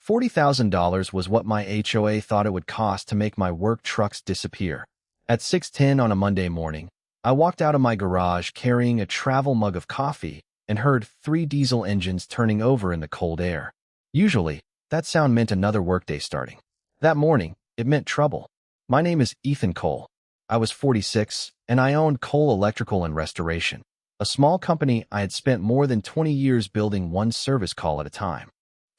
$40,000 was what my HOA thought it would cost to make my work trucks disappear. At 6:10 on a Monday morning, I walked out of my garage carrying a travel mug of coffee and heard 3 diesel engines turning over in the cold air. Usually, that sound meant another workday starting. That morning, it meant trouble. My name is Ethan Cole. I was 46, and I owned Cole Electrical and Restoration, a small company I had spent more than 20 years building one service call at a time.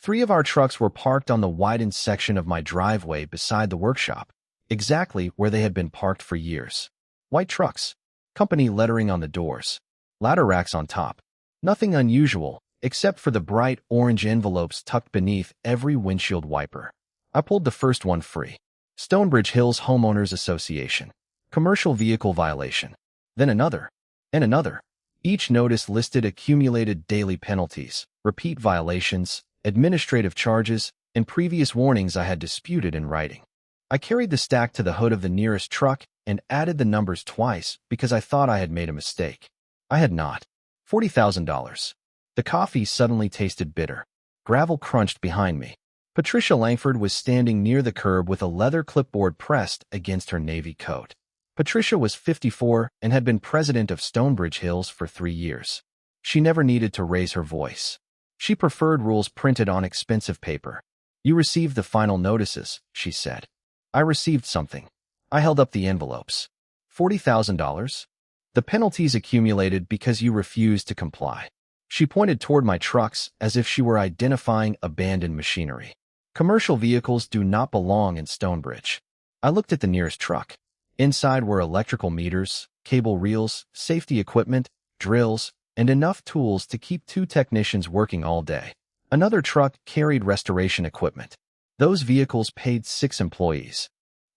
3 of our trucks were parked on the widened section of my driveway beside the workshop, exactly where they had been parked for years. White trucks, company lettering on the doors, ladder racks on top. Nothing unusual, except for the bright orange envelopes tucked beneath every windshield wiper. I pulled the first one free. Stonebridge Hills Homeowners Association. Commercial vehicle violation. Then another. And another. Each notice listed accumulated daily penalties, repeat violations, administrative charges, and previous warnings I had disputed in writing. I carried the stack to the hood of the nearest truck and added the numbers twice because I thought I had made a mistake. I had not. $40,000. The coffee suddenly tasted bitter. Gravel crunched behind me. Patricia Langford was standing near the curb with a leather clipboard pressed against her navy coat. Patricia was 54 and had been president of Stonebridge Hills for 3 years. She never needed to raise her voice. She preferred rules printed on expensive paper. "You received the final notices," she said. "I received something." I held up the envelopes. $40,000? "The penalties accumulated because you refused to comply." She pointed toward my trucks as if she were identifying abandoned machinery. Commercial vehicles do not belong in Stonebridge. I looked at the nearest truck. Inside were electrical meters, cable reels, safety equipment, drills, and enough tools to keep 2 technicians working all day. Another truck carried restoration equipment. Those vehicles paid 6 employees.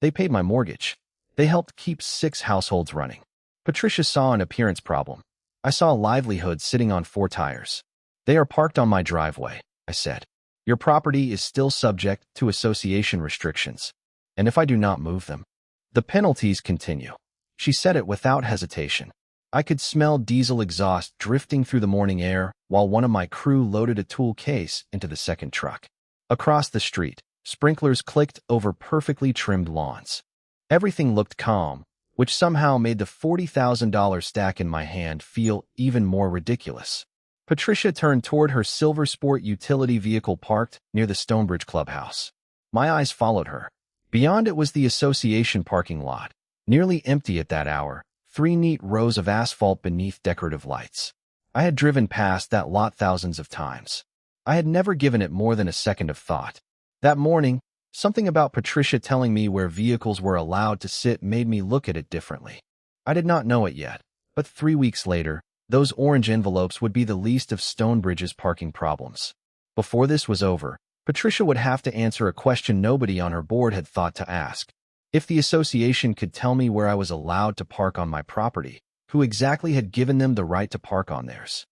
They paid my mortgage. They helped keep 6 households running. Patricia saw an appearance problem. I saw livelihood sitting on 4 tires. "They are parked on my driveway," I said. "Your property is still subject to association restrictions. And if I do not move them, the penalties continue." She said it without hesitation. I could smell diesel exhaust drifting through the morning air while one of my crew loaded a tool case into the second truck. Across the street, sprinklers clicked over perfectly trimmed lawns. Everything looked calm, which somehow made the $40,000 stack in my hand feel even more ridiculous. Patricia turned toward her silver sport utility vehicle parked near the Stonebridge clubhouse. My eyes followed her. Beyond it was the association parking lot, nearly empty at that hour, 3 neat rows of asphalt beneath decorative lights. I had driven past that lot thousands of times. I had never given it more than a second of thought. That morning, something about Patricia telling me where vehicles were allowed to sit made me look at it differently. I did not know it yet, but 3 weeks later, those orange envelopes would be the least of Stonebridge's parking problems. Before this was over, Patricia would have to answer a question nobody on her board had thought to ask. If the association could tell me where I was allowed to park on my property, who exactly had given them the right to park on theirs?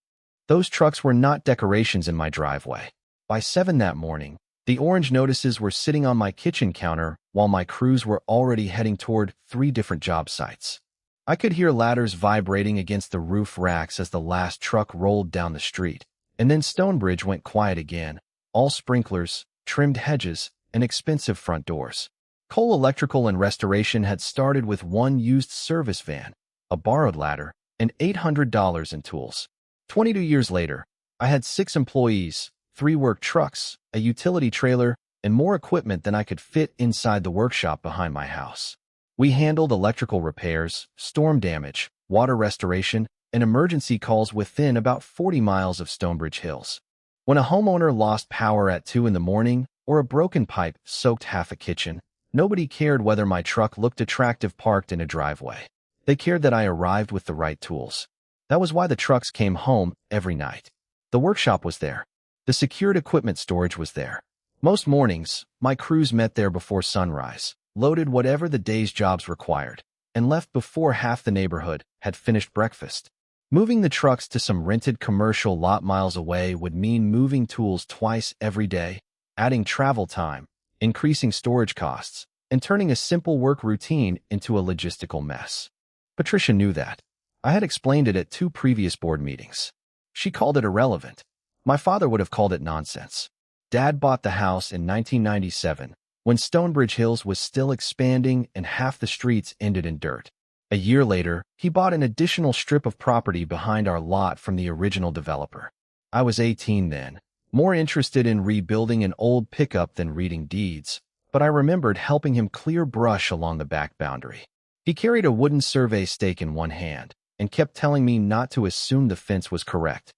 Those trucks were not decorations in my driveway. By 7 that morning, the orange notices were sitting on my kitchen counter while my crews were already heading toward 3 different job sites. I could hear ladders vibrating against the roof racks as the last truck rolled down the street, and then Stonebridge went quiet again, all sprinklers, trimmed hedges, and expensive front doors. Cole Electrical and Restoration had started with 1 used service van, a borrowed ladder, and $800 in tools. 22 years later, I had 6 employees, 3 work trucks, a utility trailer, and more equipment than I could fit inside the workshop behind my house. We handled electrical repairs, storm damage, water restoration, and emergency calls within about 40 miles of Stonebridge Hills. When a homeowner lost power at 2 in the morning or a broken pipe soaked half a kitchen, nobody cared whether my truck looked attractive parked in a driveway. They cared that I arrived with the right tools. That was why the trucks came home every night. The workshop was there. The secured equipment storage was there. Most mornings, my crews met there before sunrise, loaded whatever the day's jobs required, and left before half the neighborhood had finished breakfast. Moving the trucks to some rented commercial lot miles away would mean moving tools twice every day, adding travel time, increasing storage costs, and turning a simple work routine into a logistical mess. Patricia knew that. I had explained it at 2 previous board meetings. She called it irrelevant. My father would have called it nonsense. Dad bought the house in 1997, when Stonebridge Hills was still expanding and half the streets ended in dirt. A year later, he bought an additional strip of property behind our lot from the original developer. I was 18 then, more interested in rebuilding an old pickup than reading deeds, but I remembered helping him clear brush along the back boundary. He carried a wooden survey stake in one hand and kept telling me not to assume the fence was correct.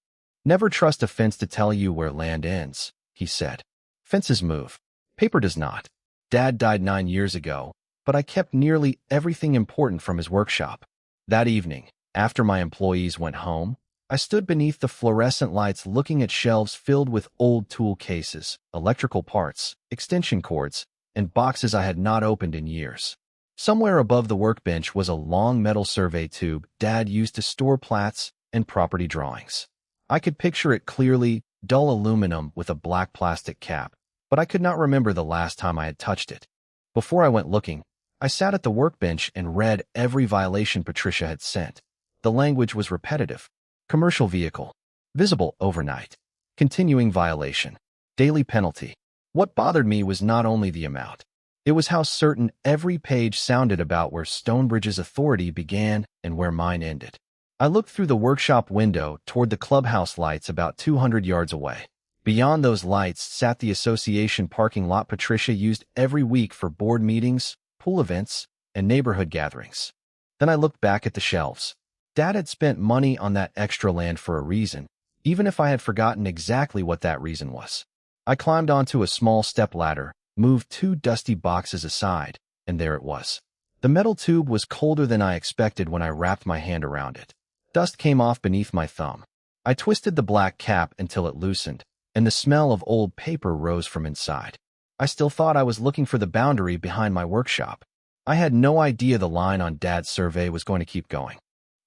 "Never trust a fence to tell you where land ends," he said. "Fences move. Paper does not." Dad died 9 years ago, but I kept nearly everything important from his workshop. That evening, after my employees went home, I stood beneath the fluorescent lights looking at shelves filled with old tool cases, electrical parts, extension cords, and boxes I had not opened in years. Somewhere above the workbench was a long metal survey tube Dad used to store plats and property drawings. I could picture it clearly, dull aluminum with a black plastic cap, but I could not remember the last time I had touched it. Before I went looking, I sat at the workbench and read every violation Patricia had sent. The language was repetitive. Commercial vehicle. Visible overnight. Continuing violation. Daily penalty. What bothered me was not only the amount. It was how certain every page sounded about where Stonebridge's authority began and where mine ended. I looked through the workshop window toward the clubhouse lights about 200 yards away. Beyond those lights sat the association parking lot Patricia used every week for board meetings, pool events, and neighborhood gatherings. Then I looked back at the shelves. Dad had spent money on that extra land for a reason, even if I had forgotten exactly what that reason was. I climbed onto a small stepladder, moved 2 dusty boxes aside, and there it was. The metal tube was colder than I expected when I wrapped my hand around it. Dust came off beneath my thumb. I twisted the black cap until it loosened, and the smell of old paper rose from inside. I still thought I was looking for the boundary behind my workshop. I had no idea the line on Dad's survey was going to keep going.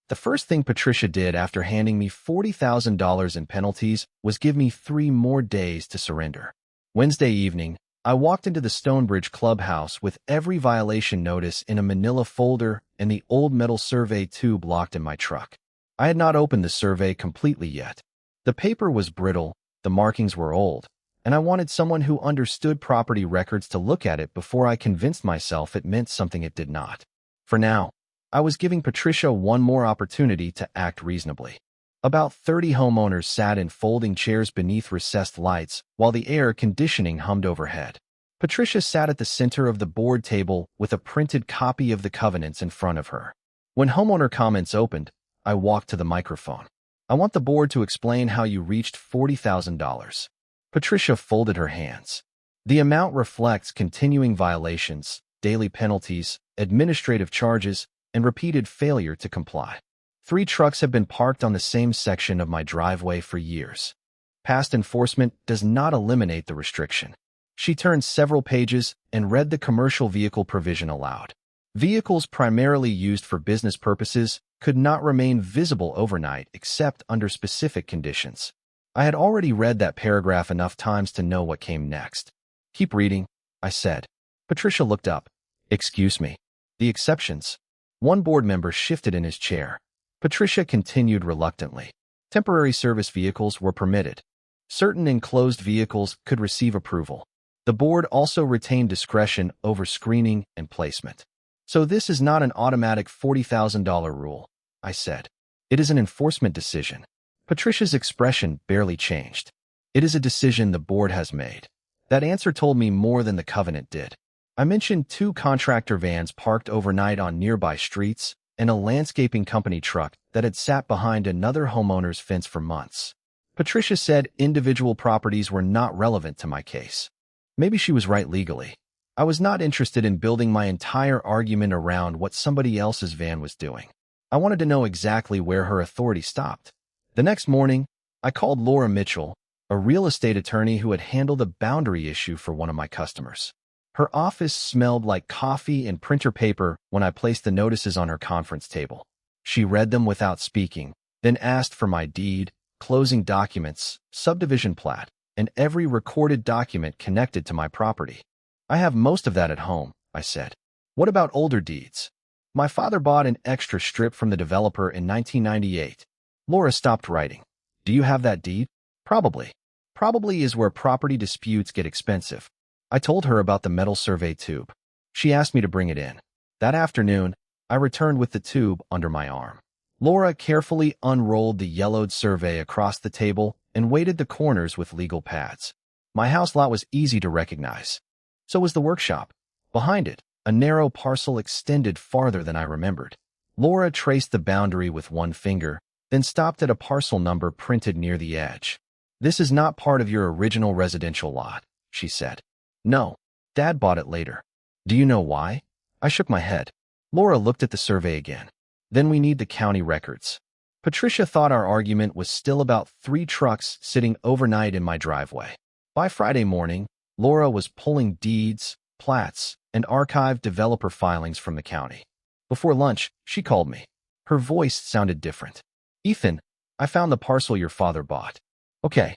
The first thing Patricia did after handing me $40,000 in penalties was give me 3 more days to surrender. Wednesday evening, I walked into the Stonebridge clubhouse with every violation notice in a manila folder and the old metal survey tube locked in my truck. I had not opened the survey completely yet. The paper was brittle, the markings were old, and I wanted someone who understood property records to look at it before I convinced myself it meant something it did not. For now, I was giving Patricia one more opportunity to act reasonably. About 30 homeowners sat in folding chairs beneath recessed lights while the air conditioning hummed overhead. Patricia sat at the center of the board table with a printed copy of the covenants in front of her. When homeowner comments opened, I walked to the microphone. "I want the board to explain how you reached $40,000. Patricia folded her hands. "The amount reflects continuing violations, daily penalties, administrative charges, and repeated failure to comply. 3 trucks have been parked on the same section of my driveway for years. Past enforcement does not eliminate the restriction." She turned several pages and read the commercial vehicle provision aloud. "Vehicles primarily used for business purposes could not remain visible overnight except under specific conditions." I had already read that paragraph enough times to know what came next. "Keep reading," I said. Patricia looked up. "Excuse me. The exceptions." One board member shifted in his chair. Patricia continued reluctantly. "Temporary service vehicles were permitted. Certain enclosed vehicles could receive approval. The board also retained discretion over screening and placement." "So this is not an automatic $40,000 rule," I said. "It is an enforcement decision." Patricia's expression barely changed. "It is a decision the board has made." That answer told me more than the covenant did. I mentioned 2 contractor vans parked overnight on nearby streets and a landscaping company truck that had sat behind another homeowner's fence for months. Patricia said individual properties were not relevant to my case. Maybe she was right legally. I was not interested in building my entire argument around what somebody else's van was doing. I wanted to know exactly where her authority stopped. The next morning, I called Laura Mitchell, a real estate attorney who had handled a boundary issue for one of my customers. Her office smelled like coffee and printer paper when I placed the notices on her conference table. She read them without speaking, then asked for my deed, closing documents, subdivision plat, and every recorded document connected to my property. "I have most of that at home," I said. "What about older deeds?" "My father bought an extra strip from the developer in 1998. Laura stopped writing. "Do you have that deed?" "Probably." Probably is where property disputes get expensive. I told her about the metal survey tube. She asked me to bring it in. That afternoon, I returned with the tube under my arm. Laura carefully unrolled the yellowed survey across the table and weighted the corners with legal pads. My house lot was easy to recognize. So was the workshop. Behind it, a narrow parcel extended farther than I remembered. Laura traced the boundary with one finger, then stopped at a parcel number printed near the edge. "This is not part of your original residential lot," she said. "No, Dad bought it later." "Do you know why?" I shook my head. Laura looked at the survey again. "Then we need the county records." Patricia thought our argument was still about 3 trucks sitting overnight in my driveway. By Friday morning, Laura was pulling deeds, plats, and archived developer filings from the county. Before lunch, she called me. Her voice sounded different. "Ethan, I found the parcel your father bought." "Okay."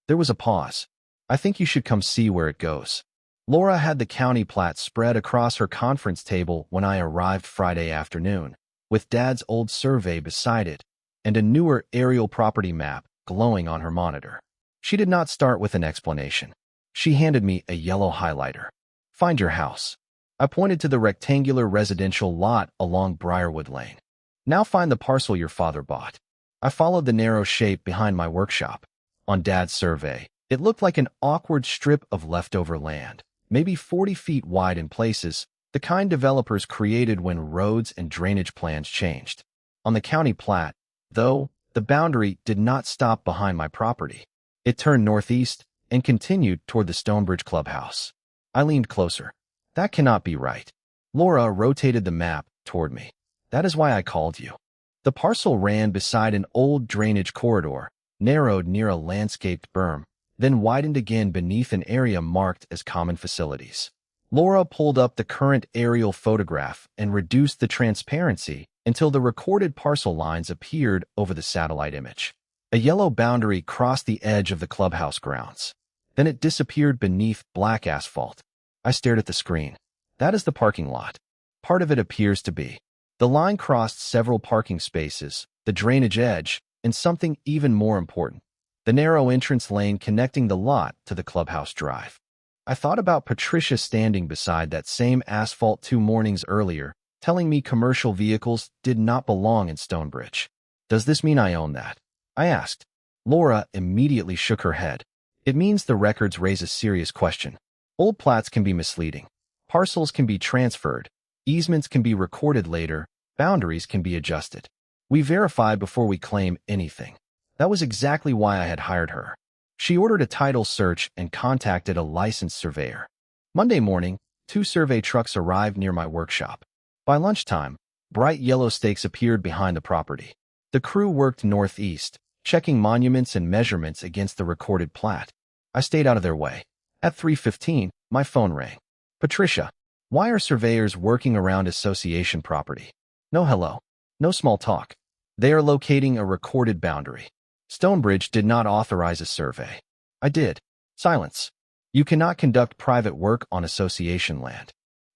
There was a pause. "I think you should come see where it goes." Laura had the county plat spread across her conference table when I arrived Friday afternoon, with Dad's old survey beside it and a newer aerial property map glowing on her monitor. She did not start with an explanation. She handed me a yellow highlighter. "Find your house." I pointed to the rectangular residential lot along Briarwood Lane. "Now find the parcel your father bought." I followed the narrow shape behind my workshop. On Dad's survey, it looked like an awkward strip of leftover land, maybe 40 feet wide in places, the kind developers created when roads and drainage plans changed. On the county plat, though, the boundary did not stop behind my property. It turned northeast and continued toward the Stonebridge clubhouse. I leaned closer. "That cannot be right." Laura rotated the map toward me. "That is why I called you." The parcel ran beside an old drainage corridor, narrowed near a landscaped berm, then widened again beneath an area marked as common facilities. Laura pulled up the current aerial photograph and reduced the transparency until the recorded parcel lines appeared over the satellite image. A yellow boundary crossed the edge of the clubhouse grounds. Then it disappeared beneath black asphalt. I stared at the screen. "That is the parking lot." Part of it appears to be. The line crossed several parking spaces, the drainage edge, and something even more important, the narrow entrance lane connecting the lot to the clubhouse drive. I thought about Patricia standing beside that same asphalt 2 mornings earlier, telling me commercial vehicles did not belong in Stonebridge. "Does this mean I own that?" I asked. Laura immediately shook her head. "It means the records raise a serious question. Old plats can be misleading. Parcels can be transferred. Easements can be recorded later. Boundaries can be adjusted. We verify before we claim anything." That was exactly why I had hired her. She ordered a title search and contacted a licensed surveyor. Monday morning, 2 survey trucks arrived near my workshop. By lunchtime, bright yellow stakes appeared behind the property. The crew worked northeast, checking monuments and measurements against the recorded plat. I stayed out of their way. At 3:15, my phone rang. "Patricia, why are surveyors working around association property?" "No hello. No small talk. They are locating a recorded boundary. Stonebridge did not authorize a survey." "I did." Silence. "You cannot conduct private work on association land."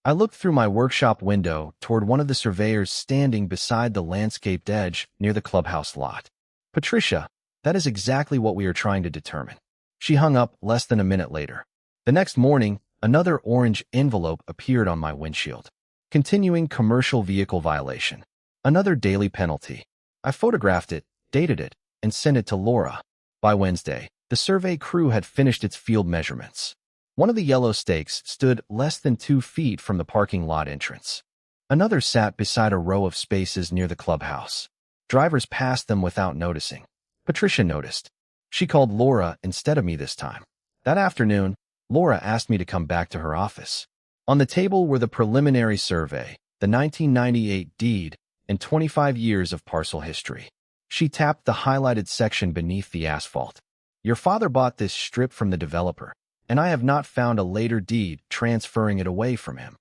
I looked through my workshop window toward one of the surveyors standing beside the landscaped edge near the clubhouse lot. "Patricia, that is exactly what we are trying to determine." She hung up less than a minute later. The next morning, another orange envelope appeared on my windshield. "Continuing commercial vehicle violation. Another daily penalty." I photographed it, dated it, and sent it to Laura. By Wednesday, the survey crew had finished its field measurements. One of the yellow stakes stood less than 2 feet from the parking lot entrance. Another sat beside a row of spaces near the clubhouse. Drivers passed them without noticing. Patricia noticed. She called Laura instead of me this time. That afternoon, Laura asked me to come back to her office. On the table were the preliminary survey, the 1998 deed, and 25 years of parcel history. She tapped the highlighted section beneath the asphalt. "Your father bought this strip from the developer, and I have not found a later deed transferring it away from him."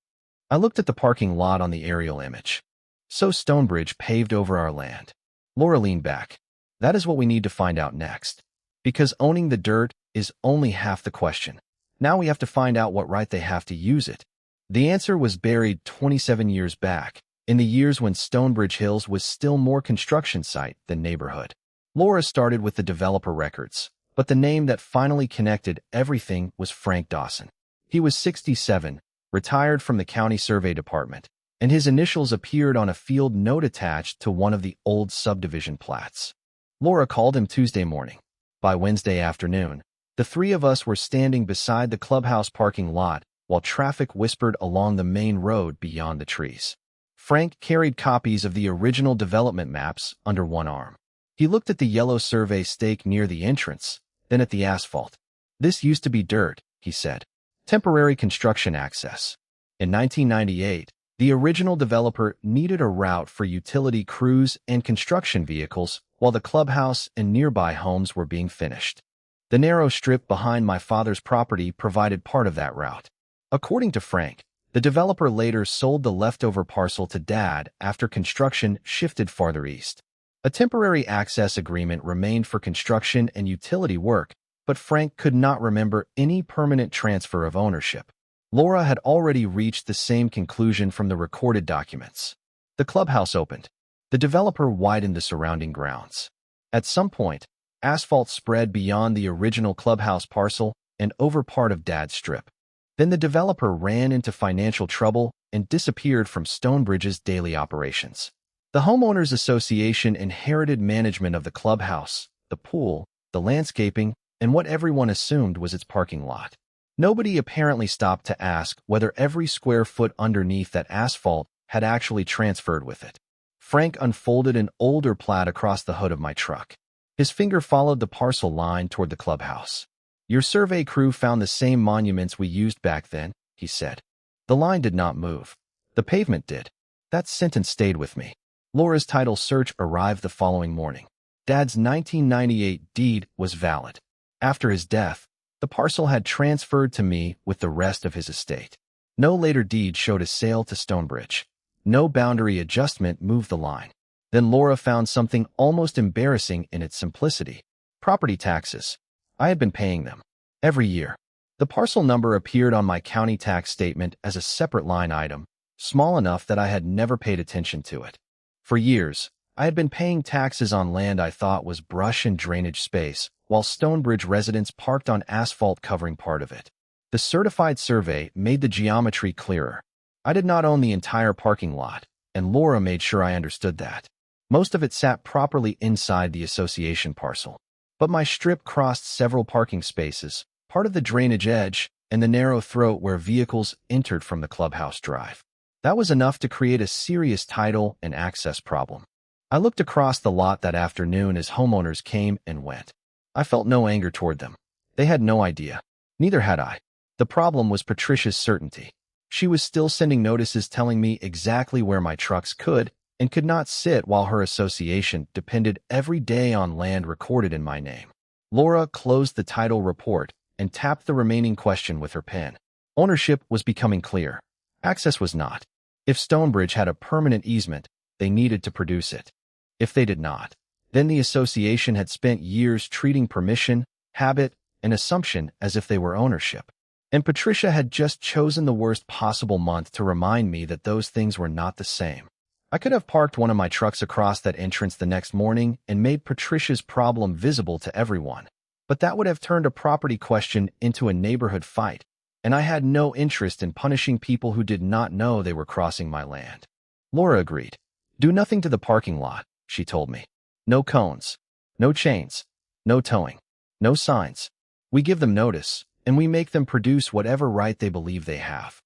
I looked at the parking lot on the aerial image. So Stonebridge paved over our land. Laura leaned back. "That is what we need to find out next. Because owning the dirt is only half the question. Now we have to find out what right they have to use it." The answer was buried 27 years back, in the years when Stonebridge Hills was still more construction site than neighborhood. Laura started with the developer records, But the name that finally connected everything was Frank Dawson. He was 67, retired from the county survey department, and his initials appeared on a field note attached to one of the old subdivision plats. Laura called him Tuesday morning. By Wednesday afternoon, the three of us were standing beside the clubhouse parking lot while traffic whispered along the main road beyond the trees. Frank carried copies of the original development maps under one arm. He looked at the yellow survey stake near the entrance, then at the asphalt. "This used to be dirt," he said. "Temporary construction access. In 1998, the original developer needed a route for utility crews and construction vehicles while the clubhouse and nearby homes were being finished. The narrow strip behind my father's property provided part of that route. According to Frank, the developer later sold the leftover parcel to Dad after construction shifted farther east. A temporary access agreement remained for construction and utility work, but Frank could not remember any permanent transfer of ownership. Laura had already reached the same conclusion from the recorded documents. The clubhouse opened. The developer widened the surrounding grounds. At some point, asphalt spread beyond the original clubhouse parcel and over part of Dad's strip. Then the developer ran into financial trouble and disappeared from Stonebridge's daily operations. The Homeowners Association inherited management of the clubhouse, the pool, the landscaping, and what everyone assumed was its parking lot. Nobody apparently stopped to ask whether every square foot underneath that asphalt had actually transferred with it. Frank unfolded an older plat across the hood of my truck. His finger followed the parcel line toward the clubhouse. "Your survey crew found the same monuments we used back then," he said. "The line did not move. The pavement did." That sentence stayed with me. Laura's title search arrived the following morning. Dad's 1998 deed was valid. After his death, the parcel had transferred to me with the rest of his estate. No later deed showed a sale to Stonebridge. No boundary adjustment moved the line. Then Laura found something almost embarrassing in its simplicity. Property taxes. I had been paying them. Every year. The parcel number appeared on my county tax statement as a separate line item, small enough that I had never paid attention to it. For years, I had been paying taxes on land I thought was brush and drainage space, while Stonebridge residents parked on asphalt covering part of it. The certified survey made the geometry clearer. I did not own the entire parking lot, and Laura made sure I understood that. Most of it sat properly inside the association parcel. But my strip crossed several parking spaces, part of the drainage edge, and the narrow throat where vehicles entered from the clubhouse drive. That was enough to create a serious title and access problem. I looked across the lot that afternoon as homeowners came and went. I felt no anger toward them. They had no idea. Neither had I. The problem was Patricia's certainty. She was still sending notices telling me exactly where my trucks could and could not sit while her association depended every day on land recorded in my name. Laura closed the title report and tapped the remaining question with her pen. Ownership was becoming clear. Access was not. If Stonebridge had a permanent easement, they needed to produce it. If they did not, then the association had spent years treating permission, habit, and assumption as if they were ownership. And Patricia had just chosen the worst possible month to remind me that those things were not the same. I could have parked one of my trucks across that entrance the next morning and made Patricia's problem visible to everyone. But that would have turned a property question into a neighborhood fight, and I had no interest in punishing people who did not know they were crossing my land. Laura agreed. "Do nothing to the parking lot," she told me. "No cones, no chains, no towing, no signs. We give them notice, and we make them produce whatever right they believe they have."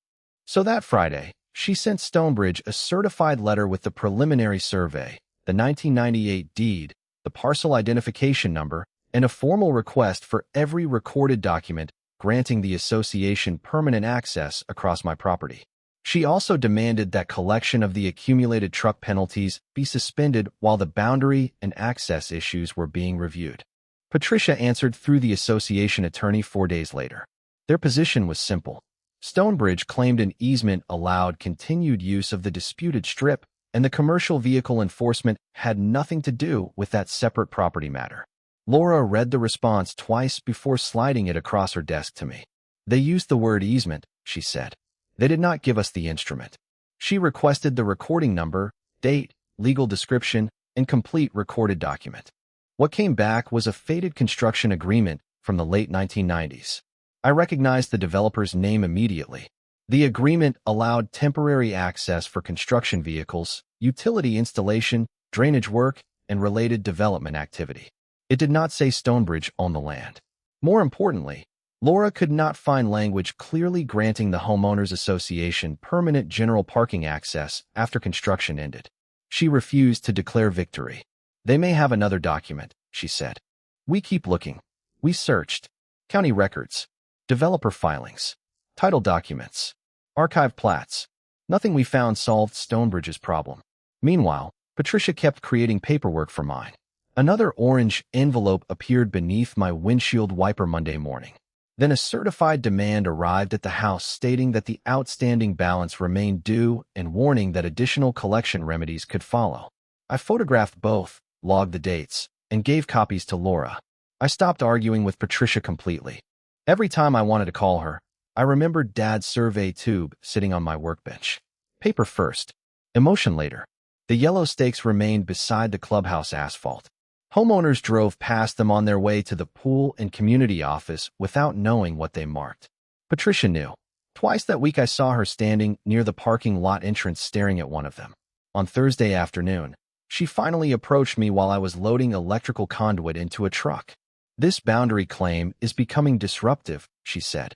So that Friday, she sent Stonebridge a certified letter with the preliminary survey, the 1998 deed, the parcel identification number, and a formal request for every recorded document granting the association permanent access across my property. She also demanded that collection of the accumulated truck penalties be suspended while the boundary and access issues were being reviewed. Patricia answered through the association attorney 4 days later. Their position was simple. Stonebridge claimed an easement allowed continued use of the disputed strip, and the commercial vehicle enforcement had nothing to do with that separate property matter. Laura read the response twice before sliding it across her desk to me. "They used the word easement," she said. "They did not give us the instrument." She requested the recording number, date, legal description, and complete recorded document. What came back was a faded construction agreement from the late 1990s. I recognized the developer's name immediately. The agreement allowed temporary access for construction vehicles, utility installation, drainage work, and related development activity. It did not say Stonebridge owned the land. More importantly, Laura could not find language clearly granting the Homeowners Association permanent general parking access after construction ended. She refused to declare victory. They may have another document, she said. We keep looking. We searched. County records, developer filings, title documents, archive plats. Nothing we found solved Stonebridge's problem. Meanwhile, Patricia kept creating paperwork for mine. Another orange envelope appeared beneath my windshield wiper Monday morning. Then a certified demand arrived at the house stating that the outstanding balance remained due and warning that additional collection remedies could follow. I photographed both, logged the dates, and gave copies to Laura. I stopped arguing with Patricia completely. Every time I wanted to call her, I remembered Dad's survey tube sitting on my workbench. Paper first, emotion later. The yellow stakes remained beside the clubhouse asphalt. Homeowners drove past them on their way to the pool and community office without knowing what they marked. Patricia knew. Twice that week I saw her standing near the parking lot entrance staring at one of them. On Thursday afternoon, she finally approached me while I was loading electrical conduit into a truck. This boundary claim is becoming disruptive, she said.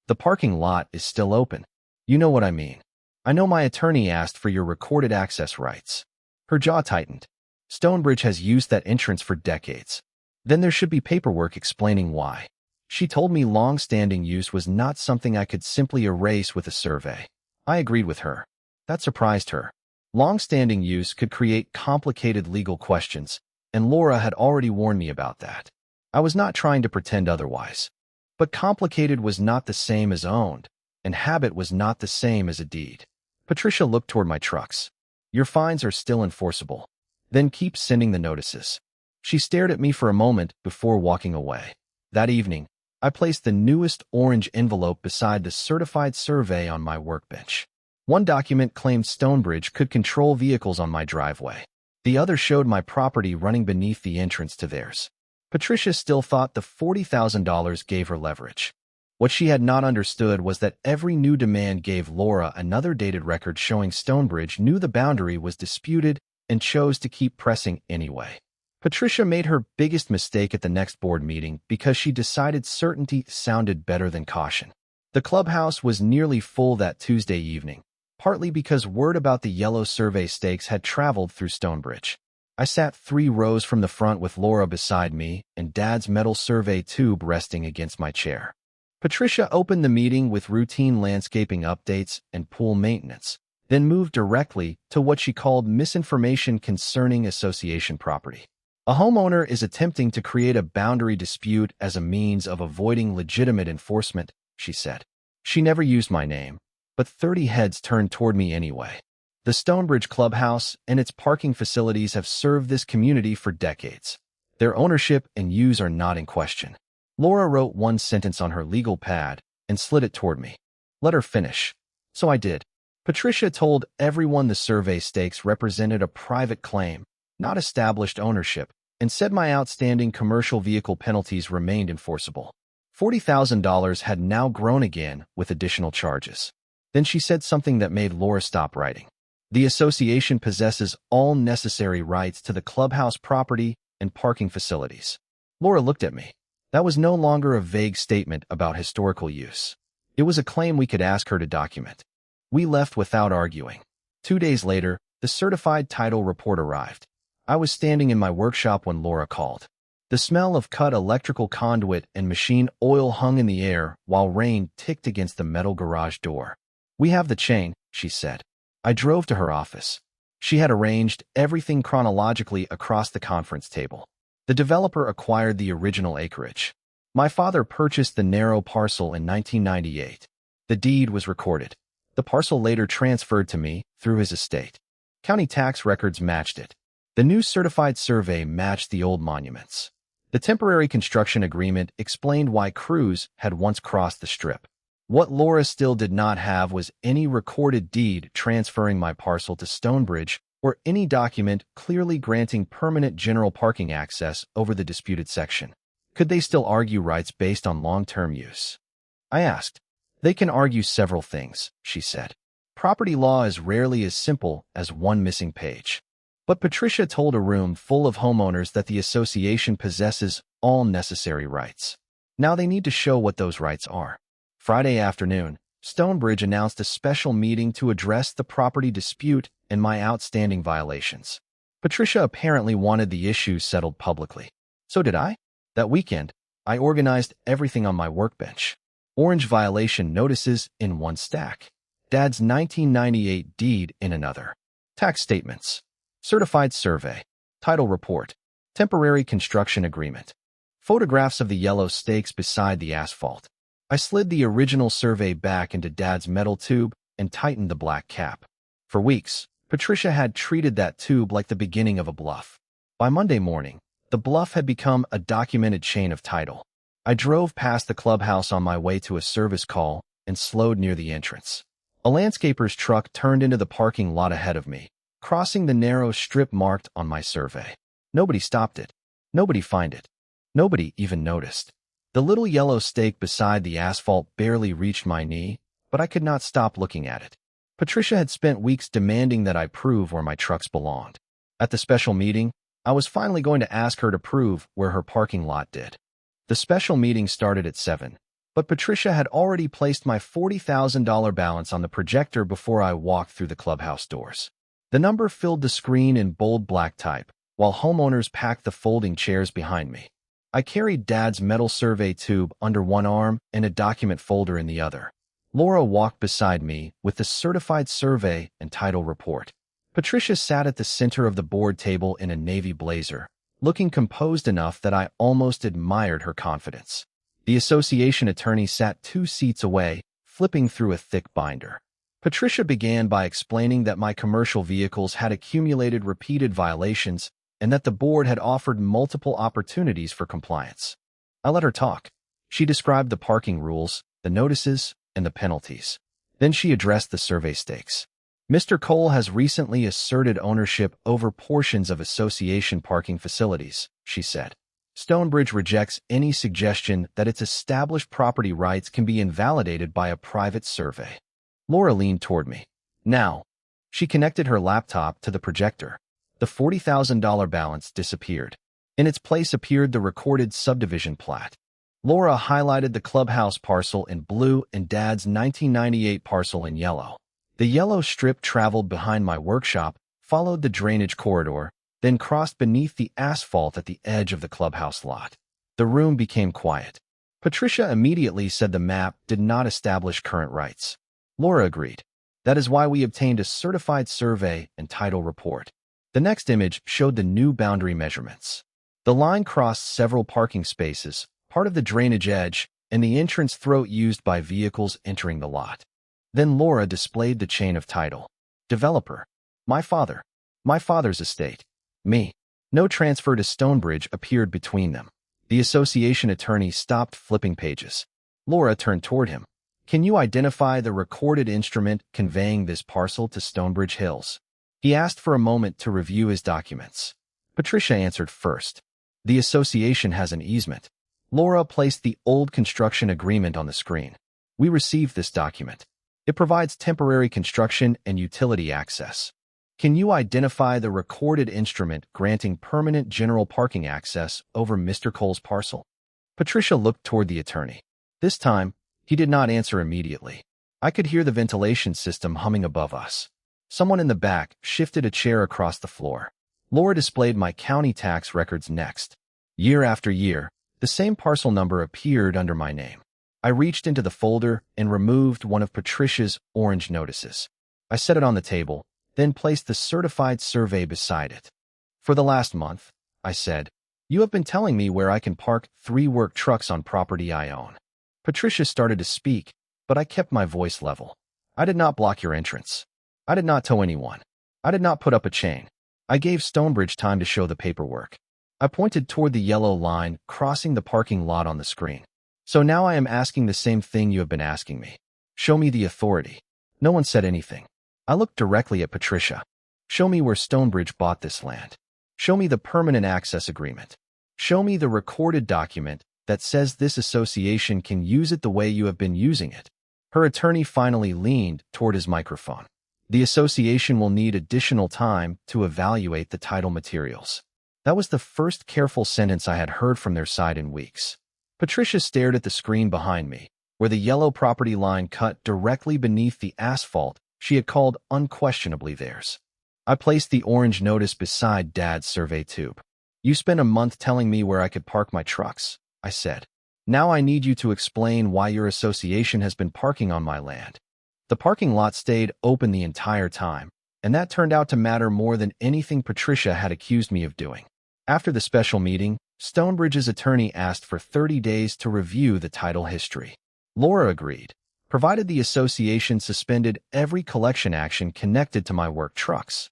The parking lot is still open. You know what I mean. I know my attorney asked for your recorded access rights. Her jaw tightened. Stonebridge has used that entrance for decades. Then there should be paperwork explaining why. She told me long-standing use was not something I could simply erase with a survey. I agreed with her. That surprised her. Long-standing use could create complicated legal questions, and Laura had already warned me about that. I was not trying to pretend otherwise. But complicated was not the same as owned, and habit was not the same as a deed. Patricia looked toward my trucks. Your fines are still enforceable. Then keep sending the notices. She stared at me for a moment before walking away. That evening, I placed the newest orange envelope beside the certified survey on my workbench. One document claimed Stonebridge could control vehicles on my driveway. The other showed my property running beneath the entrance to theirs. Patricia still thought the $40,000 gave her leverage. What she had not understood was that every new demand gave Laura another dated record showing Stonebridge knew the boundary was disputed and chose to keep pressing anyway. Patricia made her biggest mistake at the next board meeting because she decided certainty sounded better than caution. The clubhouse was nearly full that Tuesday evening, partly because word about the yellow survey stakes had traveled through Stonebridge. I sat 3 rows from the front with Laura beside me and Dad's metal survey tube resting against my chair. Patricia opened the meeting with routine landscaping updates and pool maintenance, then moved directly to what she called misinformation concerning association property. A homeowner is attempting to create a boundary dispute as a means of avoiding legitimate enforcement, she said. She never used my name, but 30 heads turned toward me anyway. The Stonebridge Clubhouse and its parking facilities have served this community for decades. Their ownership and use are not in question. Laura wrote one sentence on her legal pad and slid it toward me. Let her finish. So I did. Patricia told everyone the survey stakes represented a private claim, not established ownership, and said my outstanding commercial vehicle penalties remained enforceable. $40,000 had now grown again with additional charges. Then she said something that made Laura stop writing. The association possesses all necessary rights to the clubhouse property and parking facilities. Laura looked at me. That was no longer a vague statement about historical use. It was a claim we could ask her to document. We left without arguing. 2 days later, the certified title report arrived. I was standing in my workshop when Laura called. The smell of cut electrical conduit and machine oil hung in the air while rain ticked against the metal garage door. We have the chain, she said. I drove to her office. She had arranged everything chronologically across the conference table. The developer acquired the original acreage. My father purchased the narrow parcel in 1998. The deed was recorded. The parcel later transferred to me through his estate. County tax records matched it. The new certified survey matched the old monuments. The temporary construction agreement explained why crews had once crossed the strip. What Laura still did not have was any recorded deed transferring my parcel to Stonebridge or any document clearly granting permanent general parking access over the disputed section. Could they still argue rights based on long-term use? I asked. They can argue several things, she said. Property law is rarely as simple as one missing page. But Patricia told a room full of homeowners that the association possesses all necessary rights. Now they need to show what those rights are. Friday afternoon, Stonebridge announced a special meeting to address the property dispute and my outstanding violations. Patricia apparently wanted the issue settled publicly. So did I. That weekend, I organized everything on my workbench. Orange violation notices in one stack. Dad's 1998 deed in another. Tax statements. Certified survey. Title report. Temporary construction agreement. Photographs of the yellow stakes beside the asphalt. I slid the original survey back into Dad's metal tube and tightened the black cap. For weeks, Patricia had treated that tube like the beginning of a bluff. By Monday morning, the bluff had become a documented chain of title. I drove past the clubhouse on my way to a service call and slowed near the entrance. A landscaper's truck turned into the parking lot ahead of me, crossing the narrow strip marked on my survey. Nobody stopped it. Nobody fined it. Nobody even noticed. The little yellow stake beside the asphalt barely reached my knee, but I could not stop looking at it. Patricia had spent weeks demanding that I prove where my trucks belonged. At the special meeting, I was finally going to ask her to prove where her parking lot did. The special meeting started at 7, but Patricia had already placed my $40,000 balance on the projector before I walked through the clubhouse doors. The number filled the screen in bold black type, while homeowners packed the folding chairs behind me. I carried Dad's metal survey tube under one arm and a document folder in the other. Laura walked beside me with the certified survey and title report. Patricia sat at the center of the board table in a navy blazer, looking composed enough that I almost admired her confidence. The association attorney sat 2 seats away, flipping through a thick binder. Patricia began by explaining that my commercial vehicles had accumulated repeated violations and that the board had offered multiple opportunities for compliance. I let her talk. She described the parking rules, the notices, and the penalties. Then she addressed the survey stakes. Mr. Cole has recently asserted ownership over portions of association parking facilities, she said. Stonebridge rejects any suggestion that its established property rights can be invalidated by a private survey. Laura leaned toward me. Now, she connected her laptop to the projector. The $40,000 balance disappeared. In its place appeared the recorded subdivision plat. Laura highlighted the clubhouse parcel in blue and Dad's 1998 parcel in yellow. The yellow strip traveled behind my workshop, followed the drainage corridor, then crossed beneath the asphalt at the edge of the clubhouse lot. The room became quiet. Patricia immediately said the map did not establish current rights. Laura agreed. That is why we obtained a certified survey and title report. The next image showed the new boundary measurements. The line crossed several parking spaces, part of the drainage edge, and the entrance throat used by vehicles entering the lot. Then Laura displayed the chain of title. Developer. My father. My father's estate. Me. No transfer to Stonebridge appeared between them. The association attorney stopped flipping pages. Laura turned toward him. Can you identify the recorded instrument conveying this parcel to Stonebridge Hills? He asked for a moment to review his documents. Patricia answered first. The association has an easement. Laura placed the old construction agreement on the screen. We received this document. It provides temporary construction and utility access. Can you identify the recorded instrument granting permanent general parking access over Mr. Cole's parcel? Patricia looked toward the attorney. This time, he did not answer immediately. I could hear the ventilation system humming above us. Someone in the back shifted a chair across the floor. Laura displayed my county tax records next. Year after year, the same parcel number appeared under my name. I reached into the folder and removed one of Patricia's orange notices. I set it on the table, then placed the certified survey beside it. For the last month, I said, you have been telling me where I can park 3 work trucks on property I own. Patricia started to speak, but I kept my voice level. I did not block your entrance. I did not tow anyone. I did not put up a chain. I gave Stonebridge time to show the paperwork. I pointed toward the yellow line crossing the parking lot on the screen. So now I am asking the same thing you have been asking me. Show me the authority. No one said anything. I looked directly at Patricia. Show me where Stonebridge bought this land. Show me the permanent access agreement. Show me the recorded document that says this association can use it the way you have been using it. Her attorney finally leaned toward his microphone. The association will need additional time to evaluate the title materials. That was the first careful sentence I had heard from their side in weeks. Patricia stared at the screen behind me, where the yellow property line cut directly beneath the asphalt she had called unquestionably theirs. I placed the orange notice beside Dad's survey tube. You spent a month telling me where I could park my trucks, I said. Now I need you to explain why your association has been parking on my land. The parking lot stayed open the entire time, and that turned out to matter more than anything Patricia had accused me of doing. After the special meeting, Stonebridge's attorney asked for 30 days to review the title history. Laura agreed, provided the association suspended every collection action connected to my work trucks.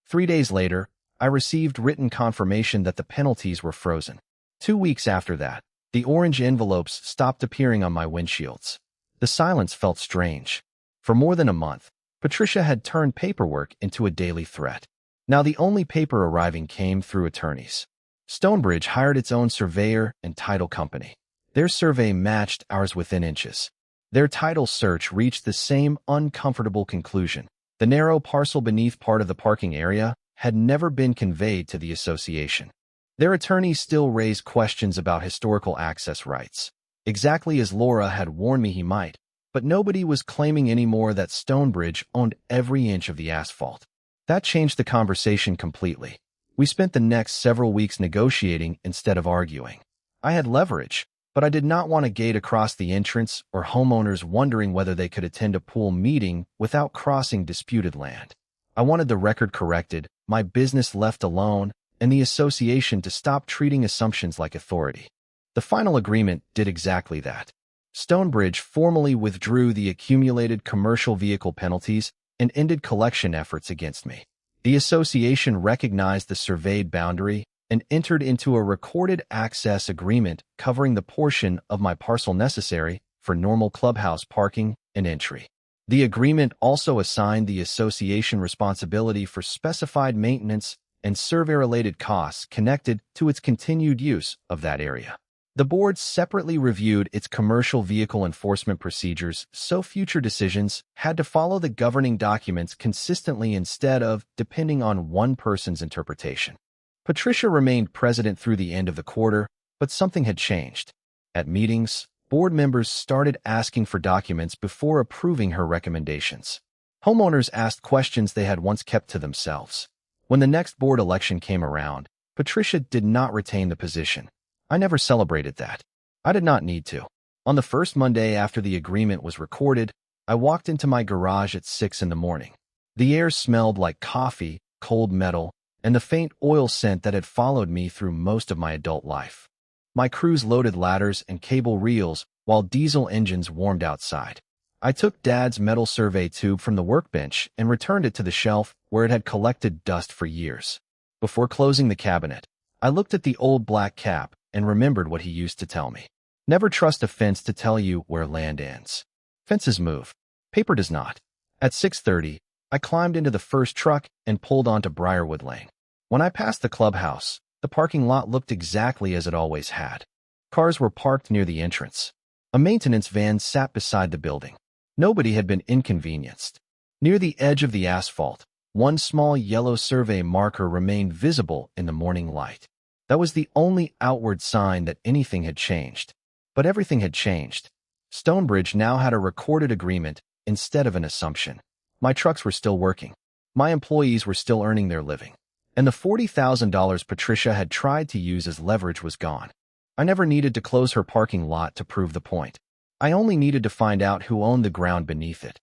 3 days later, I received written confirmation that the penalties were frozen. 2 weeks after that, the orange envelopes stopped appearing on my windshields. The silence felt strange. For more than a month, Patricia had turned paperwork into a daily threat. Now the only paper arriving came through attorneys. Stonebridge hired its own surveyor and title company. Their survey matched ours within inches. Their title search reached the same uncomfortable conclusion. The narrow parcel beneath part of the parking area had never been conveyed to the association. Their attorneys still raised questions about historical access rights, exactly as Laura had warned me he might, but nobody was claiming anymore that Stonebridge owned every inch of the asphalt. That changed the conversation completely. We spent the next several weeks negotiating instead of arguing. I had leverage, but I did not want a gate across the entrance or homeowners wondering whether they could attend a pool meeting without crossing disputed land. I wanted the record corrected, my business left alone, and the association to stop treating assumptions like authority. The final agreement did exactly that. Stonebridge formally withdrew the accumulated commercial vehicle penalties and ended collection efforts against me. The association recognized the surveyed boundary and entered into a recorded access agreement covering the portion of my parcel necessary for normal clubhouse parking and entry. The agreement also assigned the association responsibility for specified maintenance and survey-related costs connected to its continued use of that area. The board separately reviewed its commercial vehicle enforcement procedures, so future decisions had to follow the governing documents consistently instead of depending on one person's interpretation. Patricia remained president through the end of the quarter, but something had changed. At meetings, board members started asking for documents before approving her recommendations. Homeowners asked questions they had once kept to themselves. When the next board election came around, Patricia did not retain the position. I never celebrated that. I did not need to. On the first Monday after the agreement was recorded, I walked into my garage at 6 in the morning. The air smelled like coffee, cold metal, and the faint oil scent that had followed me through most of my adult life. My crews loaded ladders and cable reels while diesel engines warmed outside. I took Dad's metal survey tube from the workbench and returned it to the shelf where it had collected dust for years. Before closing the cabinet, I looked at the old black cap and remembered what he used to tell me. Never trust a fence to tell you where land ends. Fences move. Paper does not. At 6:30, I climbed into the first truck and pulled onto Briarwood Lane. When I passed the clubhouse, the parking lot looked exactly as it always had. Cars were parked near the entrance. A maintenance van sat beside the building. Nobody had been inconvenienced. Near the edge of the asphalt, one small yellow survey marker remained visible in the morning light. That was the only outward sign that anything had changed. But everything had changed. Stonebridge now had a recorded agreement instead of an assumption. My trucks were still working. My employees were still earning their living. And the $40,000 Patricia had tried to use as leverage was gone. I never needed to close her parking lot to prove the point. I only needed to find out who owned the ground beneath it.